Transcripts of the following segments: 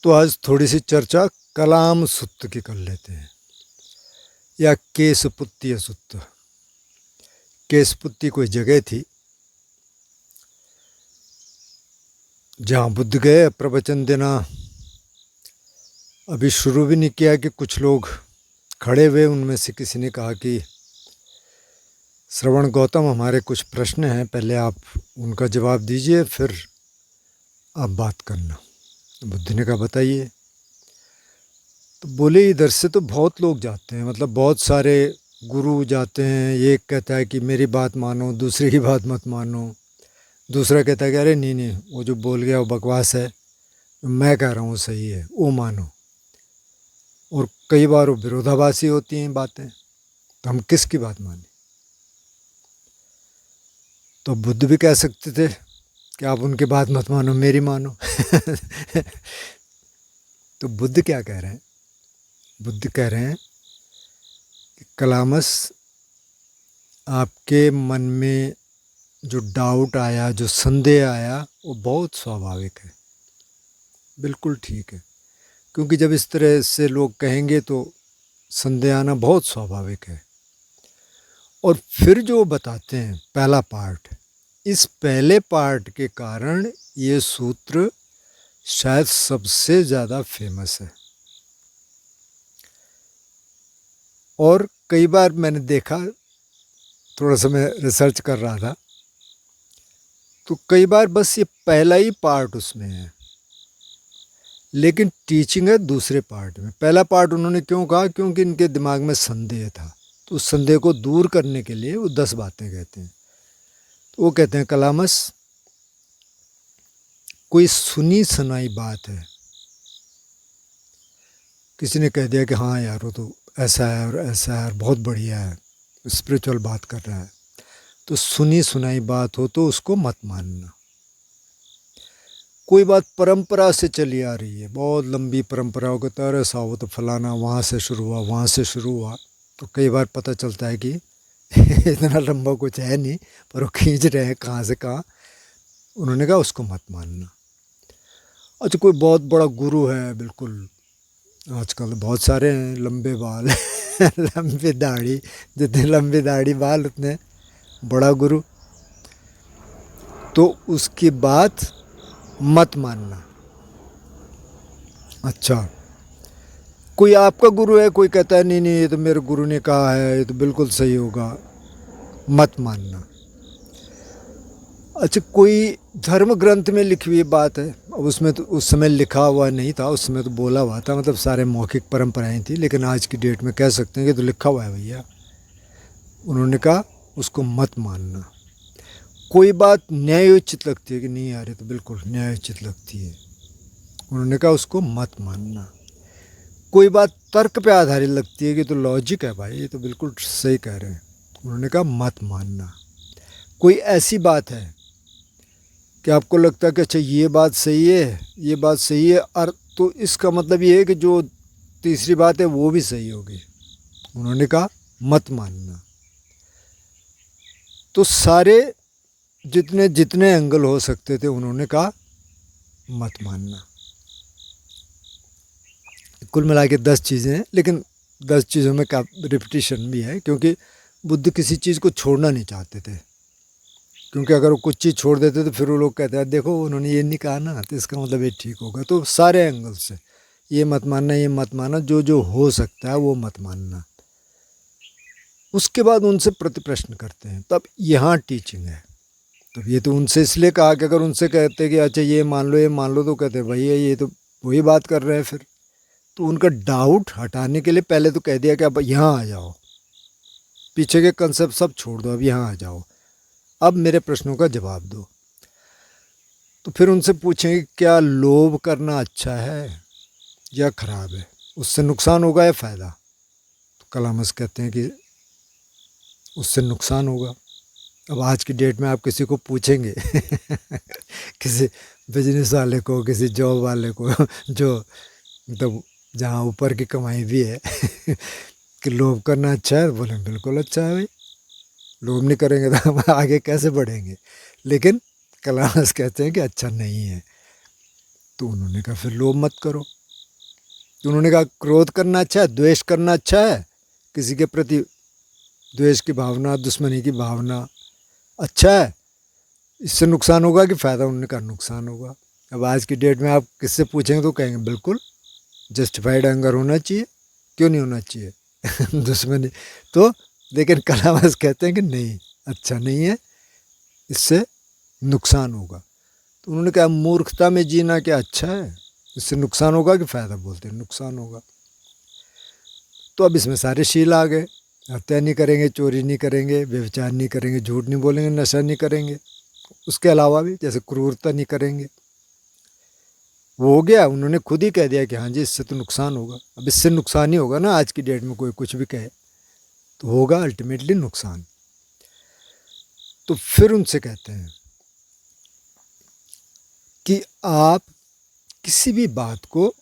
तो आज थोड़ी सी चर्चा कलाम सुत्त की कर लेते हैं, या केसपुत्ती सुत्त। केसपुत्ती कोई जगह थी जहाँ बुद्ध गए प्रवचन देना। अभी शुरू भी नहीं किया कि कुछ लोग खड़े हुए, उनमें से किसी ने कहा कि श्रवण गौतम, हमारे कुछ प्रश्न हैं, पहले आप उनका जवाब दीजिए, फिर आप बात करना। बुद्ध ने कहा बताइए। तो बोले इधर से तो बहुत लोग जाते हैं, मतलब बहुत सारे गुरु जाते हैं। एक कहता है कि मेरी बात मानो, दूसरे की बात मत मानो, दूसरा कहता है कि अरे नहीं नहीं, वो जो बोल गया वो बकवास है, मैं कह रहा हूँ सही है, वो मानो। और कई बार वो विरोधाभासी होती हैं बातें, तो हम किसकी बात माने? तो बुद्ध भी कह सकते थे कि आप उनकी बात मत मानो, मेरी मानो। तो बुद्ध क्या कह रहे हैं? बुद्ध कह रहे हैं कि कलामस, आपके मन में जो डाउट आया, जो संदेह आया, वो बहुत स्वाभाविक है, बिल्कुल ठीक है। क्योंकि जब इस तरह से लोग कहेंगे तो संदेह आना बहुत स्वाभाविक है। और फिर जो बताते हैं पहला पार्ट, इस पहले पार्ट के कारण ये सूत्र शायद सबसे ज़्यादा फेमस है। और कई बार मैंने देखा, थोड़ा सा मैं रिसर्च कर रहा था, तो कई बार बस ये पहला ही पार्ट उसमें है, लेकिन टीचिंग है दूसरे पार्ट में। पहला पार्ट उन्होंने क्यों कहा? क्योंकि इनके दिमाग में संदेह था, तो उस संदेह को दूर करने के लिए वो 10 बातें कहते हैं। तो वो कहते हैं कलामस, कोई सुनी सुनाई बात है, किसी ने कह दिया कि हाँ यार वो तो ऐसा है और ऐसा है और बहुत बढ़िया है, स्पिरिचुअल बात कर रहा है, तो सुनी सुनाई बात हो तो उसको मत मानना। कोई बात परंपरा से चली आ रही है, बहुत लंबी परंपरा हो, कहता है ऐसा हो तो फलाना वहाँ से शुरू हुआ, वहाँ से शुरू हुआ, तो कई बार पता चलता है कि इतना लंबा कुछ है नहीं, पर वो खींच रहे हैं कहाँ से कहाँ। उन्होंने कहा उसको मत मानना। अच्छा, कोई बहुत बड़ा गुरु है, बिल्कुल आजकल बहुत सारे हैं, लंबे बाल लंबी दाढ़ी, जितनी लंबी दाढ़ी बाल उतने बड़ा गुरु, तो उसकी बात मत मानना। अच्छा, कोई आपका गुरु है, कोई कहता है नहीं नहीं ये तो मेरे गुरु ने कहा है, ये तो बिल्कुल सही होगा, मत मानना। अच्छा, कोई धर्म ग्रंथ में लिखी हुई बात है, अब उसमें तो उस समय लिखा हुआ नहीं था, उस समय तो बोला हुआ था, मतलब सारे मौखिक परंपराएं थी, लेकिन आज की डेट में कह सकते हैं कि तो लिखा हुआ है भैया। उन्होंने कहा उसको मत मानना। कोई बात न्यायोचित लगती है कि नहीं यार ये तो बिल्कुल न्यायोचित लगती है, उन्होंने कहा उसको मत मानना। कोई बात तर्क पे आधारित लगती है कि तो लॉजिक है भाई, ये तो बिल्कुल सही कह रहे हैं, उन्होंने कहा मत मानना। कोई ऐसी बात है कि आपको लगता है कि अच्छा ये बात सही है, ये बात सही है, और तो इसका मतलब ये है कि जो तीसरी बात है वो भी सही होगी, उन्होंने कहा मत मानना। तो सारे जितने जितने एंगल हो सकते थे उन्होंने कहा मत मानना। कुल मिला के 10 चीज़ें हैं, लेकिन 10 चीज़ों में का रिपीटिशन भी है, क्योंकि बुद्ध किसी चीज़ को छोड़ना नहीं चाहते थे। क्योंकि अगर वो कुछ चीज़ छोड़ देते तो फिर वो लोग कहते हैं देखो उन्होंने ये नहीं कहा ना, तो इसका मतलब ये ठीक होगा। तो सारे एंगल से ये मत मानना, ये मत मानना, जो जो हो सकता है वो मत मानना। उसके बाद उनसे प्रति प्रश्न करते हैं, तब यहाँ टीचिंग है। तब ये तो उनसे इसलिए कहा कि अगर उनसे कहते कि अच्छा ये मान लो, ये मान लो, तो कहते भैया ये तो वही बात कर रहे हैं फिर। तो उनका डाउट हटाने के लिए पहले तो कह दिया कि अब यहाँ आ जाओ, पीछे के कंसेप्ट सब छोड़ दो, अब यहाँ आ जाओ, अब मेरे प्रश्नों का जवाब दो। तो फिर उनसे पूछेंगे क्या लोभ करना अच्छा है या खराब है, उससे नुकसान होगा या फ़ायदा? तो कलामस कहते हैं कि उससे नुकसान होगा। अब आज की डेट में आप किसी को पूछेंगे किसी बिजनेस वाले को, किसी जॉब वाले को जो मतलब जहाँ ऊपर की कमाई भी है कि लोभ करना अच्छा है, बोले बिल्कुल अच्छा है भाई, लोभ नहीं करेंगे तो हम आगे कैसे बढ़ेंगे। लेकिन कलामस कहते हैं कि अच्छा नहीं है। तो उन्होंने कहा फिर लोभ मत करो। तो उन्होंने कहा क्रोध करना अच्छा है, द्वेष करना अच्छा है, किसी के प्रति द्वेष की भावना, दुश्मनी की भावना अच्छा है, इससे नुकसान होगा कि फ़ायदा? उन्होंने कहा नुकसान होगा। अब आज की डेट में आप किससे पूछेंगे तो कहेंगे बिल्कुल जस्टिफाइड एंगर होना चाहिए, क्यों नहीं होना चाहिए दुश्मनी तो। लेकिन कलावास कहते हैं कि नहीं, अच्छा नहीं है, इससे नुकसान होगा। तो उन्होंने कहा मूर्खता में जीना क्या अच्छा है, इससे नुकसान होगा कि फ़ायदा? बोलते हैं नुकसान होगा। तो अब इसमें सारे शील आ गए, हत्या नहीं करेंगे, चोरी नहीं करेंगे, व्यभिचार नहीं करेंगे, झूठ नहीं बोलेंगे, नशा नहीं करेंगे, उसके अलावा भी जैसे क्रूरता नहीं करेंगे। वो हो गया, उन्होंने खुद ही कह दिया कि हाँ जी इससे तो नुकसान होगा। अब इससे नुकसान ही होगा ना, आज की डेट में कोई कुछ भी कहे तो होगा अल्टीमेटली नुकसान। तो फिर उनसे कहते हैं कि आप किसी भी बात को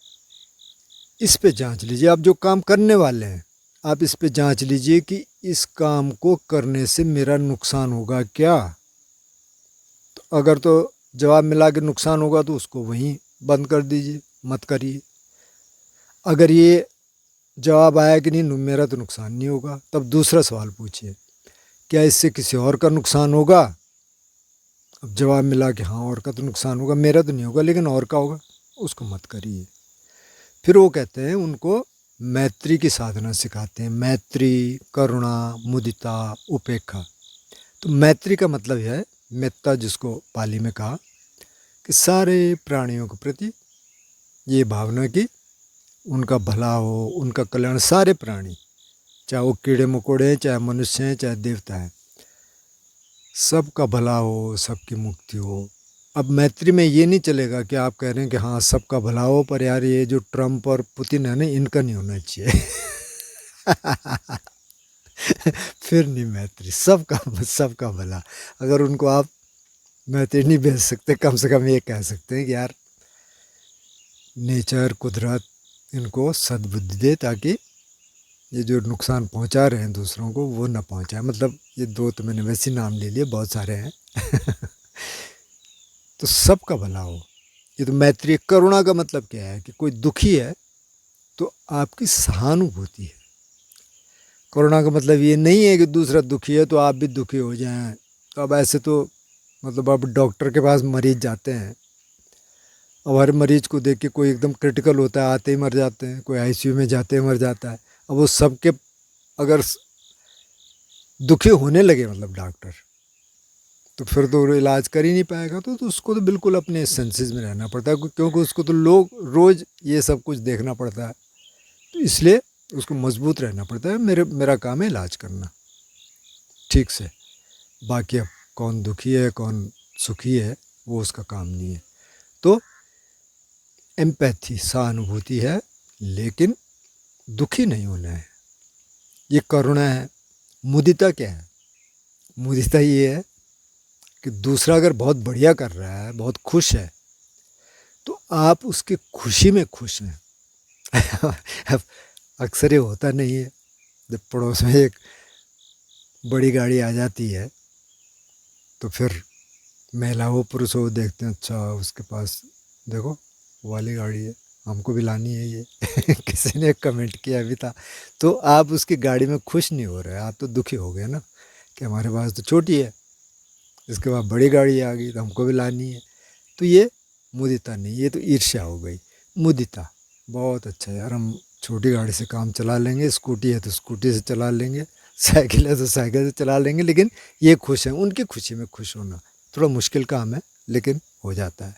इस पे जांच लीजिए, आप जो काम करने वाले हैं आप इस पे जांच लीजिए कि इस काम को करने से मेरा नुकसान होगा क्या। तो अगर तो जवाब मिला कि नुकसान होगा तो उसको वहीं बंद कर दीजिए, मत करिए। अगर ये जवाब आया कि नहीं मेरा तो नुकसान नहीं होगा, तब दूसरा सवाल पूछिए क्या इससे किसी और का नुकसान होगा। अब जवाब मिला कि हाँ और का तो नुकसान होगा, मेरा तो नहीं होगा लेकिन और का होगा, उसको मत करिए। फिर वो कहते हैं उनको मैत्री की साधना सिखाते हैं, मैत्री, करुणा, मुदिता, उपेक्षा। तो मैत्री का मतलब है मेत्ता, जिसको पाली में कहा कि सारे प्राणियों के प्रति ये भावना की उनका भला हो, उनका कल्याण, सारे प्राणी चाहे वो कीड़े मकोड़े हैं, चाहे मनुष्य हैं, चाहे देवता हैं, सबका भला हो, सबकी मुक्ति हो। अब मैत्री में ये नहीं चलेगा कि आप कह रहे हैं कि हाँ सबका भला हो, पर यार ये जो ट्रम्प और पुतिन है ना इनका नहीं होना चाहिए फिर नहीं मैत्री, सबका भला। अगर उनको आप मैत्री नहीं भेज सकते, कम से कम ये कह सकते हैं कि यार नेचर, कुदरत इनको सद्बुद्धि दे ताकि ये जो नुकसान पहुंचा रहे हैं दूसरों को वो ना पहुंचाए। मतलब ये दो तो मैंने वैसे नाम ले लिए, बहुत सारे हैं तो सबका भला हो, ये तो मैत्री। करुणा का मतलब क्या है कि कोई दुखी है तो आपकी सहानुभूति है। करुणा का मतलब ये नहीं है कि दूसरा दुखी है तो आप भी दुखी हो जाएं। तो अब ऐसे तो मतलब अब डॉक्टर के पास मरीज जाते हैं, अब हर मरीज को देख के कोई एकदम क्रिटिकल होता है, आते ही मर जाते हैं, कोई आईसीयू में जाते ही मर जाता है। अब वो सबके अगर दुखी होने लगे मतलब डॉक्टर, तो फिर तो इलाज कर ही नहीं पाएगा। तो उसको तो बिल्कुल अपने सेंसेस में रहना पड़ता है, क्योंकि उसको तो लोग रोज़ ये सब कुछ देखना पड़ता है। तो इसलिए उसको मजबूत रहना पड़ता है। मेरा काम है इलाज करना ठीक से, बाकी अब कौन दुखी है कौन सुखी है वो उसका काम नहीं है। तो एम्पैथी, सहानुभूति है, लेकिन दुखी नहीं होना है, ये करुणा है। मुदिता क्या है? मुदिता ये है कि दूसरा अगर बहुत बढ़िया कर रहा है, बहुत खुश है, तो आप उसकी खुशी में खुश हैं अब अक्सर ये होता नहीं है, जब पड़ोस में एक बड़ी गाड़ी आ जाती है तो फिर महिला हो पुरुष हो देखते हैं, अच्छा उसके पास देखो वो वाली गाड़ी है, हमको भी लानी है ये किसी ने कमेंट किया भी था। तो आप उसकी गाड़ी में खुश नहीं हो रहे, आप तो दुखी हो गए ना कि हमारे पास तो छोटी है, इसके बाद बड़ी गाड़ी आ गई तो हमको भी लानी है। तो ये मुदिता नहीं, ये तो ईर्ष्या हो गई। मुदिता बहुत अच्छा है यार, हम छोटी गाड़ी से काम चला लेंगे, स्कूटी है तो स्कूटी से चला लेंगे, साइकिल है तो साइकिल से चला लेंगे, लेकिन ये खुश हैं, उनकी खुशी में खुश होना थोड़ा मुश्किल काम है लेकिन हो जाता है।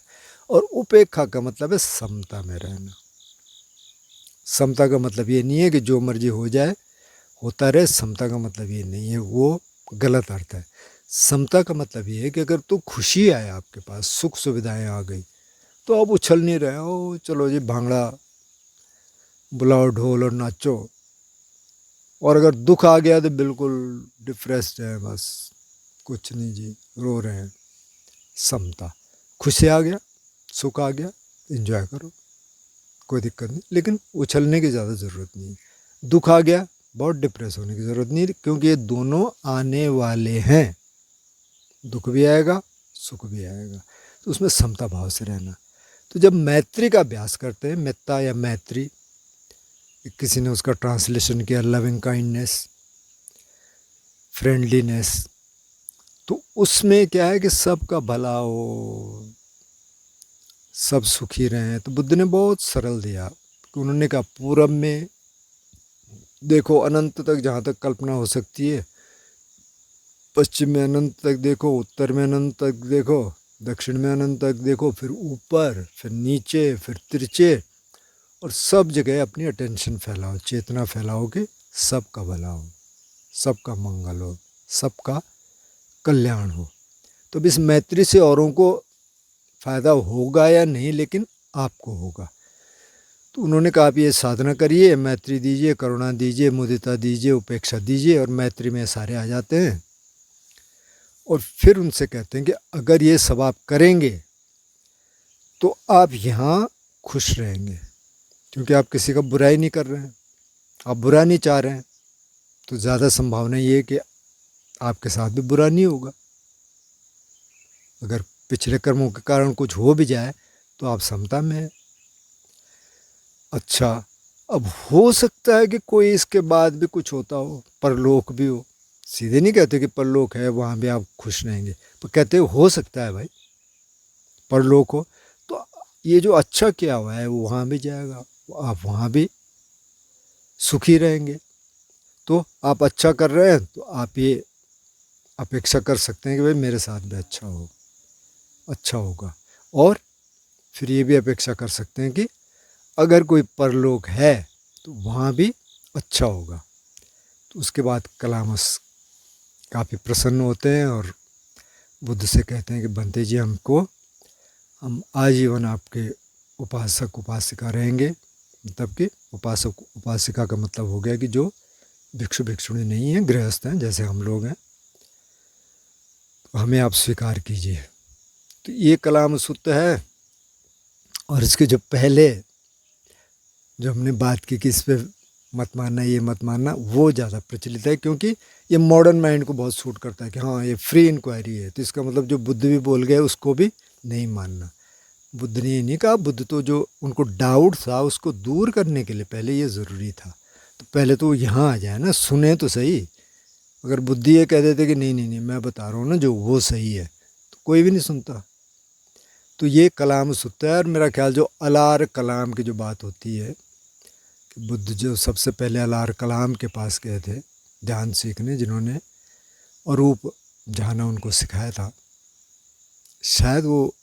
और उपेक्षा का मतलब है समता में रहना। समता का मतलब ये नहीं है कि जो मर्जी हो जाए होता रहे, समता का मतलब ये नहीं है, वो गलत अर्थ है। समता का मतलब ये है कि अगर तो खुशी आए आपके पास, सुख सुविधाएं आ गई, तो आप उछल नहीं रहे हो, चलो जी भांगड़ा बुलाओ ढोल और नाचो। और अगर दुख आ गया तो बिल्कुल डिप्रेस्ड है, बस कुछ नहीं जी, रो रहे हैं। समता, खुशी आ गया, सुख आ गया, एंजॉय करो, कोई दिक्कत नहीं, लेकिन उछलने की ज़्यादा ज़रूरत नहीं है। दुख आ गया, बहुत डिप्रेस होने की ज़रूरत नहीं, क्योंकि ये दोनों आने वाले हैं, दुख भी आएगा सुख भी आएगा, तो उसमें समता भाव से रहना। तो जब मैत्री का अभ्यास करते हैं, मेत्ता या मैत्री, किसी ने उसका ट्रांसलेशन किया लविंग काइंडनेस, फ्रेंडलीनेस, तो उसमें क्या है कि सबका भला हो, सब सुखी रहें। तो बुद्ध ने बहुत सरल दिया कि उन्होंने कहा पूरब में देखो अनंत तक जहाँ तक कल्पना हो सकती है, पश्चिम में अनंत तक देखो, उत्तर में अनंत तक देखो, दक्षिण में अनंत तक देखो, फिर ऊपर, फिर नीचे, फिर तिरछे, और सब जगह अपनी अटेंशन फैलाओ, चेतना फैलाओ कि सबका भला हो, सबका मंगल हो, सबका कल्याण हो। तो अब इस मैत्री से औरों को फ़ायदा होगा या नहीं, लेकिन आपको होगा। तो उन्होंने कहा आप ये साधना करिए, मैत्री दीजिए, करुणा दीजिए, मुदिता दीजिए, उपेक्षा दीजिए, और मैत्री में सारे आ जाते हैं। और फिर उनसे कहते हैं कि अगर ये सब आप करेंगे तो आप यहाँ खुश रहेंगे, क्योंकि आप किसी का बुराई नहीं कर रहे हैं, आप बुरा नहीं चाह रहे हैं, तो ज़्यादा संभावना ये है कि आपके साथ भी बुरा नहीं होगा। अगर पिछले कर्मों के कारण कुछ हो भी जाए तो आप समता में हैं। अच्छा, अब हो सकता है कि कोई इसके बाद भी कुछ होता हो, परलोक भी हो। सीधे नहीं कहते कि परलोक है वहाँ भी आप खुश रहेंगे, पर कहते हो सकता है भाई परलोक हो, तो ये जो अच्छा किया हुआ है वो वहाँ भी जाएगा, आप वहाँ भी सुखी रहेंगे। तो आप अच्छा कर रहे हैं तो आप ये अपेक्षा कर सकते हैं कि भाई मेरे साथ भी अच्छा होगा। और फिर ये भी अपेक्षा कर सकते हैं कि अगर कोई परलोक है तो वहाँ भी अच्छा होगा। तो उसके बाद कलामस काफ़ी प्रसन्न होते हैं और बुद्ध से कहते हैं कि बंते जी हम आजीवन आपके उपासक उपासिका रहेंगे। मतलब कि उपासक उपासिका का मतलब हो गया कि जो भिक्षु भिक्षुणी नहीं है, गृहस्थ हैं जैसे हम लोग हैं, तो हमें आप स्वीकार कीजिए। तो ये कलाम सूत्र है। और इसके जो पहले जो हमने बात की कि इस पर मत मानना, ये मत मानना, वो ज़्यादा प्रचलित है, क्योंकि ये मॉडर्न माइंड को बहुत सूट करता है कि हाँ ये फ्री इंक्वायरी है। तो इसका मतलब जो बुद्ध भी बोल गए उसको भी नहीं मानना। बुद्ध ने ये नहीं कहा, बुद्ध तो जो उनको डाउट था उसको दूर करने के लिए पहले ये ज़रूरी था। तो पहले तो यहाँ आ जाए ना, सुने तो सही। अगर बुद्धि ये कह देते कि नहीं नहीं नहीं मैं बता रहा हूँ ना जो वो सही है, तो कोई भी नहीं सुनता। तो ये कलाम सुनता है। और मेरा ख्याल जो अलार कलाम की जो बात होती है कि बुद्ध जो सबसे पहले अलार कलाम के पास गए थे ध्यान सीखने, जिन्होंने अरूप जाना उनको सिखाया था, शायद वो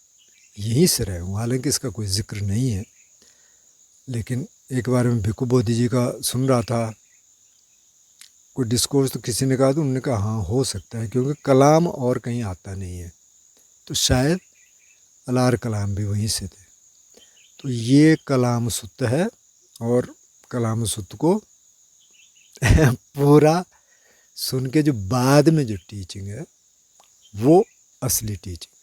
यहीं से रहे हूँ, हालांकि इसका कोई जिक्र नहीं है। लेकिन एक बार मैं भिक्खु बोधि जी का सुन रहा था कोई डिस्कोर्स, तो किसी ने कहा, तो उन्होंने कहा हाँ हो सकता है, क्योंकि कलाम और कहीं आता नहीं है, तो शायद अलार कलाम भी वहीं से थे। तो ये कलाम सुत्त है, और कलाम सुत्त को पूरा सुन के जो बाद में जो टीचिंग है वो असली टीचिंग।